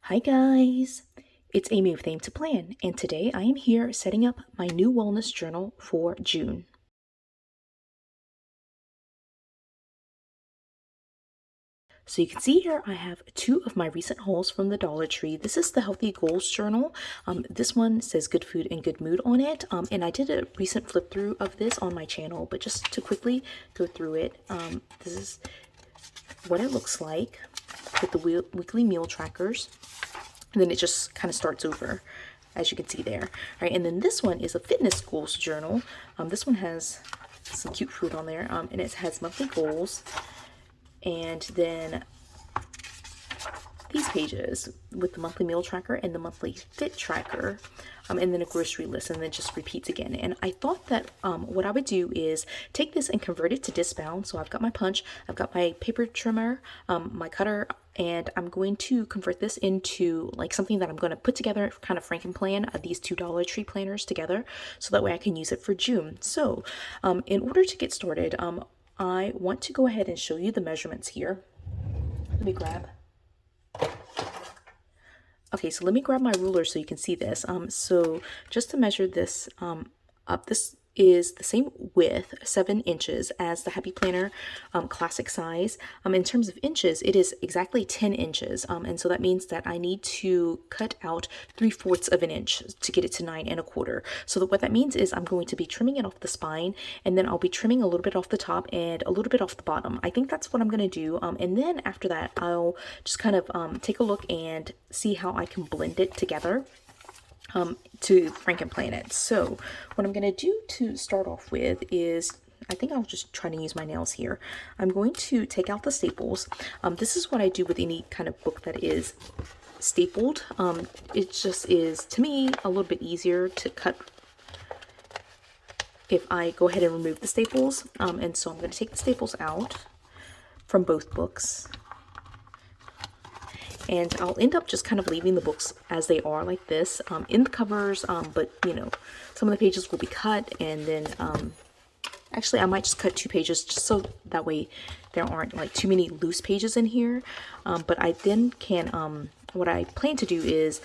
Hi guys, it's Amy with Aim to Plan, and today I am here setting up my new wellness journal for June. So you can see here I have two of my recent hauls from the Dollar Tree. This is the Healthy Goals Journal. This one says good food and good mood on it, and I did a recent flip through of this on my channel, but just to quickly go through it, this is what it looks like with the weekly meal trackers. And then it just kind of starts over, as you can see there. All right, and then this one is a fitness goals journal. This one has some cute fruit on there, and it has monthly goals. And then these pages with the monthly meal tracker and the monthly fit tracker, and then a grocery list, and then just repeats again. And I thought that what I would do is take this and convert it to disc bound. So I've got my punch, I've got my paper trimmer, my cutter, and I'm going to convert this into like something that I'm going to put together, kind of Frankenplan these two Dollar Tree planners together, so that way I can use it for June. So in order to get started, I want to go ahead and show you the measurements here. Let me grab. Okay, so let me grab my ruler so you can see this. So just to measure this up, this is the same width, 7 inches, as the Happy Planner classic size. In terms of inches, it is exactly 10 inches. And so that means that I need to cut out 3/4 of an inch to get it to 9 1/4. So what that means is I'm going to be trimming it off the spine, and then I'll be trimming a little bit off the top and a little bit off the bottom. I think that's what I'm going to do. And then after that, I'll just kind of take a look and see how I can blend it together to Frankenplan it. So what I'm going to do to start off with is, I think I'll just try to use my nails here. I'm going to take out the staples. This is what I do with any kind of book that is stapled. It just is, to me, a little bit easier to cut if I go ahead and remove the staples. And so I'm going to take the staples out from both books. And I'll end up just kind of leaving the books as they are, like this, in the covers, but you know, some of the pages will be cut, and then actually I might just cut 2 pages just so that way there aren't like too many loose pages in here. But I then can, what I plan to do is,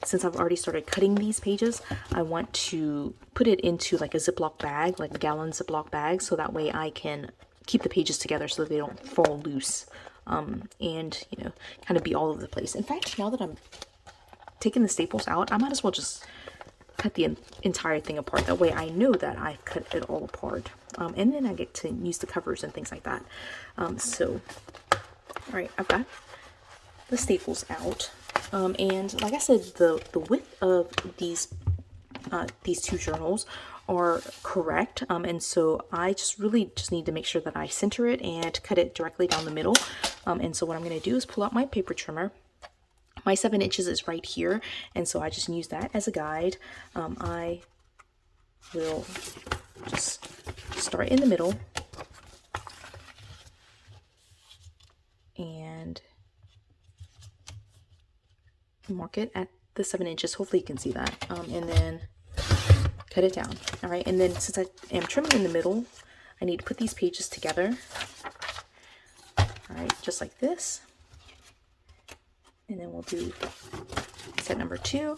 since I've already started cutting these pages, I want to put it into like a Ziploc bag, like a gallon Ziploc bag, so that way I can keep the pages together so that they don't fall loose. And you know, kind of be all over the place. In fact, now that I'm taking the staples out, I might as well just cut the entire thing apart. That way I know that I've cut it all apart. And then I get to use the covers and things like that. So, all right, I've got the staples out. And like I said, the width of these two journals are correct, and so I just need to make sure that I center it and cut it directly down the middle. And so what I'm going to do is pull out my paper trimmer. My 7 inches is right here, and so I just use that as a guide. I will just start in the middle and mark it at the 7 inches. Hopefully you can see that, and then cut it down. All right, and then since I am trimming in the middle, I need to put these pages together. All right, just like this. And then we'll do set number 2.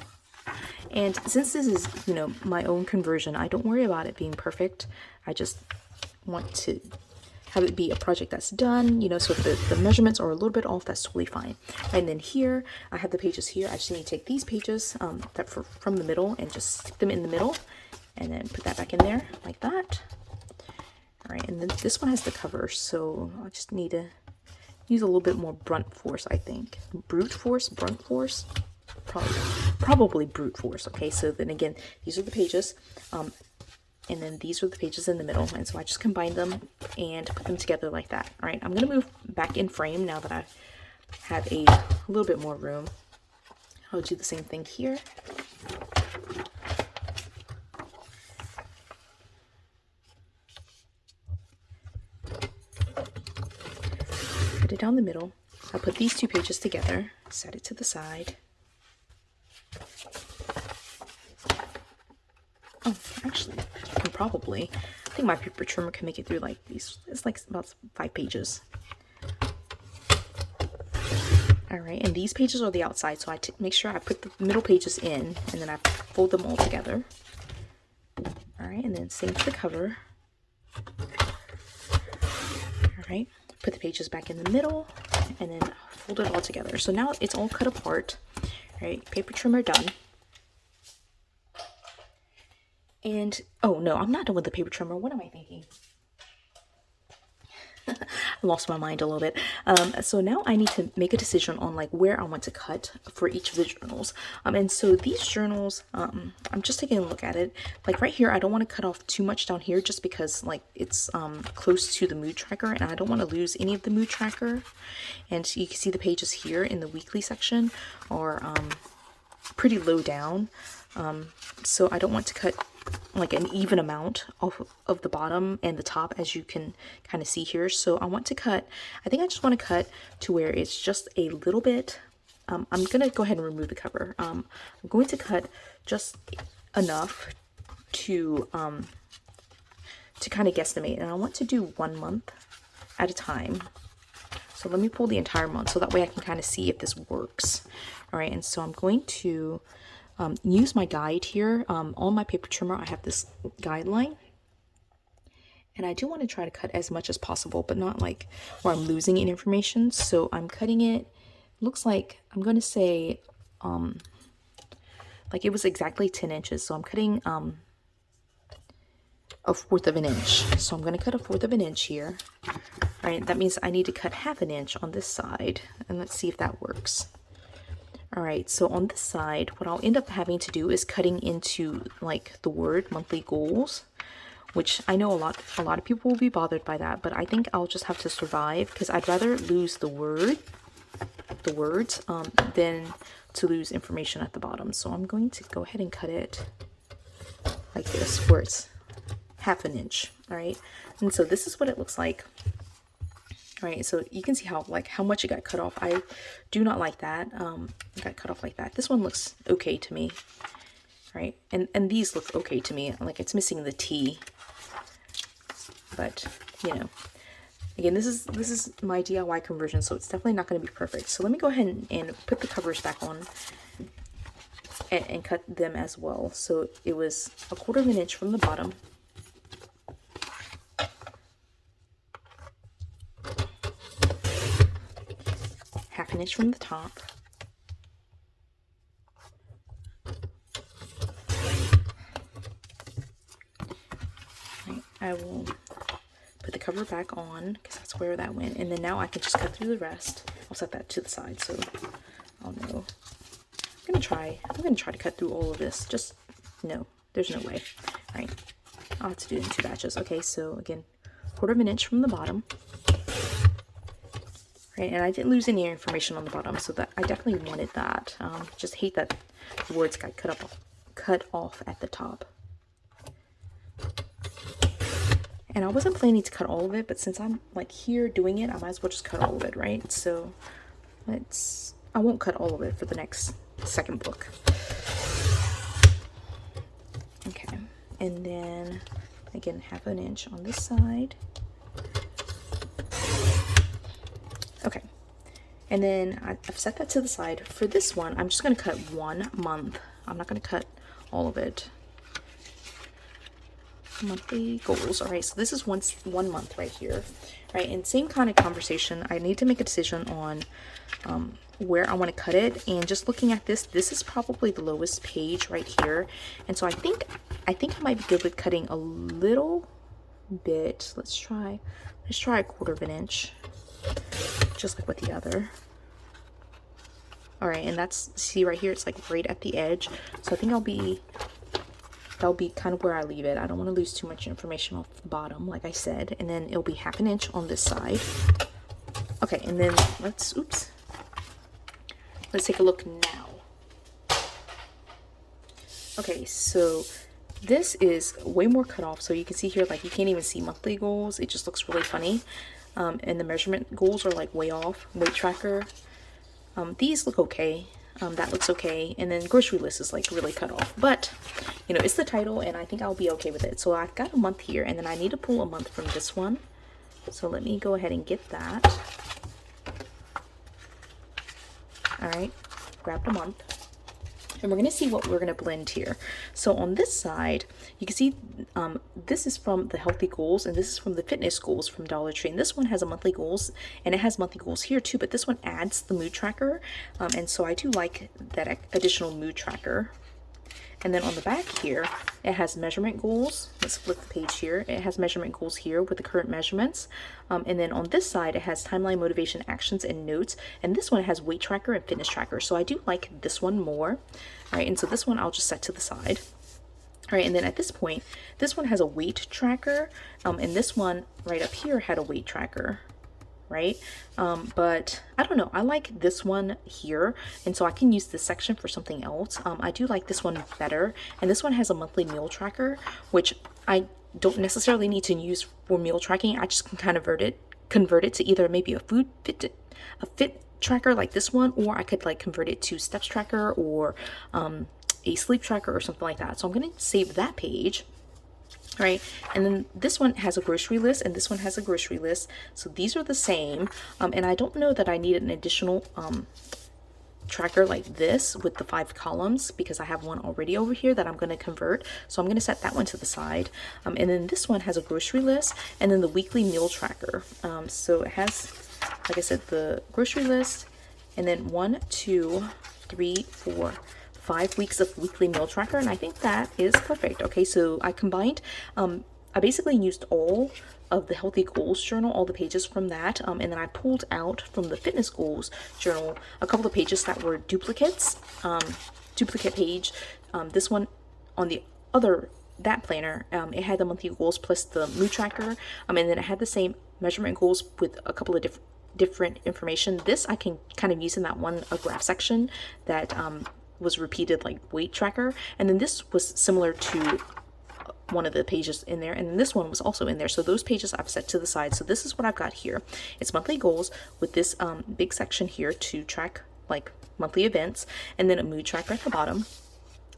And since this is, you know, my own conversion, I don't worry about it being perfect. I just want to have it be a project that's done, you know, so if the measurements are a little bit off, that's totally fine. And then here, I have the pages here. I just need to take these pages from the middle and just stick them in the middle, and then put that back in there like that. All right, and then this one has the cover, so I just need to use a little bit more brunt force, I think. Brute force, brunt force, probably brute force. Okay, so then again, these are the pages, and then these are the pages in the middle, and so I just combine them and put them together like that. All right, I'm gonna move back in frame now that I have a little bit more room. I'll do the same thing here. Put it down the middle. I'll put these 2 pages together, set it to the side. Oh, actually, I can probably, I think my paper trimmer can make it through like these. It's like about 5 pages. All right, and these pages are the outside, so I make sure I put the middle pages in, and then I fold them all together. All right, and then same to the cover. All right, put the pages back in the middle, and then fold it all together. So now it's all cut apart. All right, paper trimmer done. And, oh no, I'm not done with the paper trimmer. What am I thinking? I lost my mind a little bit. So now I need to make a decision on like where I want to cut for each of the journals. And so these journals, I'm just taking a look at it. Like right here, I don't want to cut off too much down here just because like it's close to the mood tracker, and I don't want to lose any of the mood tracker. And you can see the pages here in the weekly section are pretty low down. So I don't want to cut like an even amount off of the bottom and the top, as you can kind of see here. So I want to cut, I think I just want to cut to where it's just a little bit. I'm going to go ahead and remove the cover. I'm going to cut just enough to kind of guesstimate, and I want to do 1 month at a time. So let me pull the entire month so that way I can kind of see if this works. All right, and so I'm going to use my guide here. On my paper trimmer, I have this guideline, and I do want to try to cut as much as possible, but not like where I'm losing any information. So I'm cutting it, looks like I'm going to say like it was exactly 10 inches. So I'm cutting a 1/4 of an inch. So I'm going to cut a 1/4 of an inch here. All right, that means I need to cut 1/2 inch on this side, and let's see if that works. All right, so on this side, what I'll end up having to do is cutting into like the word monthly goals, which I know a lot of people will be bothered by that, but I think I'll just have to survive because I'd rather lose the words than to lose information at the bottom. So I'm going to go ahead and cut it like this, where it's 1/2 inch. All right, and so this is what it looks like. All right, so you can see how much it got cut off. I do not like that. It got cut off like that. This one looks okay to me. All right, and these look okay to me. Like it's missing the T, but you know, again, this is my DIY conversion, so it's definitely not going to be perfect. So let me go ahead and put the covers back on and cut them as well. So it was 1/4 of an inch from the bottom. 1/2 inch from the top. Right, I will put the cover back on because that's where that went, and then now I can just cut through the rest. I'll set that to the side so I'll know. I'm gonna try to cut through all of this. Just no, there's no way. All right, I'll have to do it in 2 batches. Okay, so again, 1/4 of an inch from the bottom. Right, and I didn't lose any information on the bottom, so that I definitely wanted that. Just hate that the words got cut off at the top. And I wasn't planning to cut all of it, but since I'm like here doing it, I might as well just cut all of it, right? So I won't cut all of it for the next second book. Okay, and then again 1/2 inch on this side. Okay, and then I've set that to the side. For this one, I'm just going to cut 1 month. I'm not going to cut all of it. Monthly goals. All right, so this is 1 month right here. Right, and same kind of conversation. I need to make a decision on where I want to cut it. And just looking at this is probably the lowest page right here. And so I think I might be good with cutting a little bit. Let's try 1/4 of an inch. Just like with the other. All right, and that's, see right here, it's like right at the edge. So I think that'll be kind of where I leave it. I don't want to lose too much information off the bottom, like I said. And then it'll be 1/2 inch on this side. Okay, and then let's take a look now. Okay, so this is way more cut off. So you can see here, like you can't even see monthly goals. It just looks really funny. And the measurement goals are like way off. Weight tracker. These look okay. That looks okay. And then grocery list is like really cut off. But, you know, it's the title and I think I'll be okay with it. So I've got a month here and then I need to pull a month from this one. So let me go ahead and get that. All right, grabbed a month. And we're going to see what we're going to blend here. So on this side, you can see this is from the healthy goals, and this is from the fitness goals from Dollar Tree. And this one has a monthly goals, and it has monthly goals here too, but this one adds the mood tracker. And so I do like that additional mood tracker. And then on the back here, it has measurement goals. Let's flip the page here. It has measurement goals here with the current measurements. And then on this side, it has timeline, motivation, actions, and notes. And this one has weight tracker and fitness tracker. So I do like this one more. All right, and so this one I'll just set to the side. All right, and then at this point, this one has a weight tracker. And this one right up here had a weight tracker. Right, but I don't know, I like this one here, and so I can use this section for something else. I do like this one better, and this one has a monthly meal tracker, which I don't necessarily need to use for meal tracking. I just can kind of convert it to either maybe a fit tracker like this one, or I could like convert it to steps tracker or a sleep tracker or something like that. So I'm going to save that page. Right, and then this one has a grocery list, and this one has a grocery list. So these are the same, and I don't know that I need an additional tracker like this with the 5 columns, because I have one already over here that I'm going to convert. So I'm going to set that one to the side. And then this one has a grocery list, and then the weekly meal tracker. So it has, like I said, the grocery list, and then 1, 2, 3, 4, 5 weeks of weekly meal tracker, and I think that is perfect. Okay, so I combined, I basically used all of the healthy goals journal, all the pages from that, and then I pulled out from the fitness goals journal a couple of pages that were duplicates, duplicate page. This one on the other, that planner, it had the monthly goals plus the mood tracker, and then it had the same measurement goals with a couple of different information. This I can kind of use in that one graph section that was repeated, like weight tracker, and then this was similar to one of the pages in there, and then this one was also in there. So those pages I've set to the side. So this is what I've got here. It's monthly goals with this big section here to track like monthly events, and then a mood tracker at the bottom.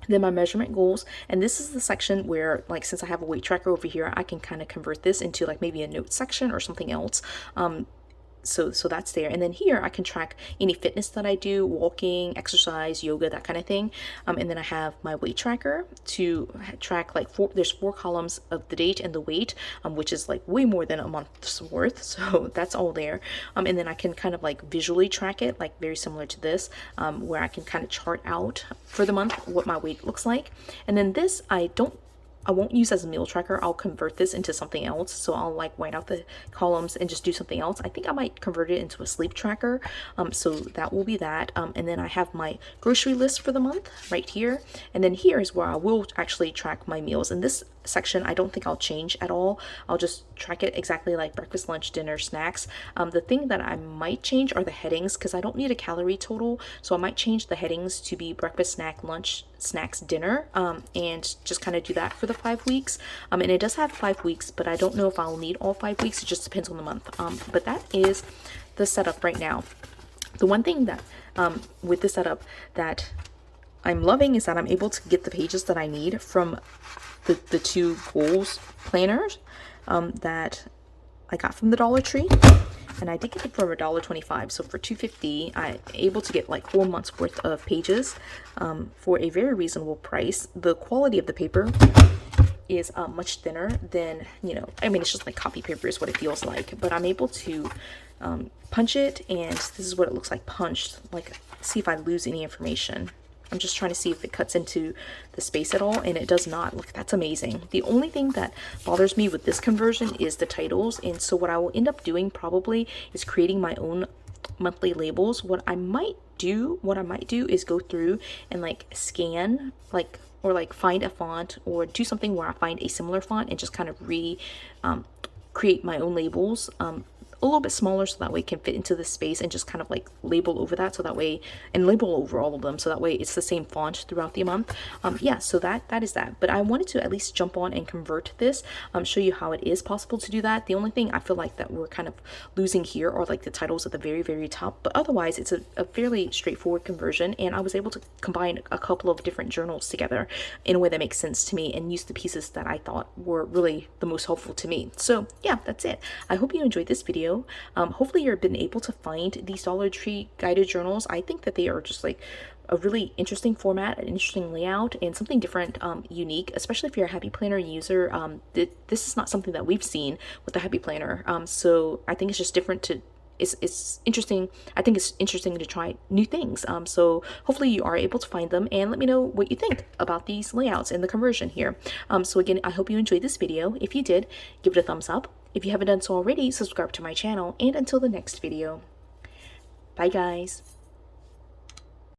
Then my measurement goals, and this is the section where, like, since I have a weight tracker over here, I can kind of convert this into like maybe a note section or something else. So that's there. And then here I can track any fitness that I do, walking, exercise, yoga, that kind of thing. And then I have my weight tracker to track like there's 4 columns of the date and the weight, which is like way more than a month's worth. So that's all there. And then I can kind of like visually track it, like very similar to this, where I can kind of chart out for the month what my weight looks like. And then this I won't use as a meal tracker. I'll convert this into something else. So I'll like white out the columns and just do something else. I think I might convert it into a sleep tracker. So that will be that. And then I have my grocery list for the month right here. And then here is where I will actually track my meals. In this section, I don't think I'll change at all. I'll just track it exactly like breakfast, lunch, dinner, snacks. The thing that I might change are the headings, because I don't need a calorie total. So I might change the headings to be breakfast, snack, lunch, snacks, dinner, and just kind of do that for the 5 weeks. And it does have 5 weeks, but I don't know if I'll need all 5 weeks. It just depends on the month. But that is the setup right now. The one thing that with the setup that I'm loving is that I'm able to get the pages that I need from the 2 goals planners that I got from the Dollar Tree. And I did get it for $1.25, so for $2.50 I'm able to get like 4 months worth of pages for a very reasonable price. The quality of the paper is much thinner than, you know, I mean, it's just like copy paper is what it feels like, but I'm able to punch it, and this is what it looks like punched, like see if I lose any information. I'm just trying to see if it cuts into the space at all, and it does not. Look, that's amazing. The only thing that bothers me with this conversion is the titles, and so what I will end up doing probably is creating my own monthly labels. What I might do is go through and like scan, like, or like find a font, or do something where I find a similar font and just kind of create my own labels. A little bit smaller, so that way it can fit into the space, and just kind of like label over that, so that way, and label over all of them, so that way it's the same font throughout the month. Yeah, so that is that. But I wanted to at least jump on and convert this, show you how it is possible to do that. The only thing I feel like that we're kind of losing here are like the titles at the very, very top, but otherwise it's a fairly straightforward conversion, and I was able to combine a couple of different journals together in a way that makes sense to me, and use the pieces that I thought were really the most helpful to me. So yeah, that's it. I hope you enjoyed this video. video. Hopefully you've been able to find these Dollar Tree guided journals. I think that they are just like a really interesting format, an interesting layout, and something different, unique, especially if you're a Happy Planner user. This is not something that we've seen with the Happy Planner. So I think it's just different to it's interesting. I think it's interesting to try new things. So hopefully you are able to find them, and let me know what you think about these layouts and the conversion here. So again, I hope you enjoyed this video. If you did, give it a thumbs up. If you haven't done so already, subscribe to my channel, and until the next video, bye guys.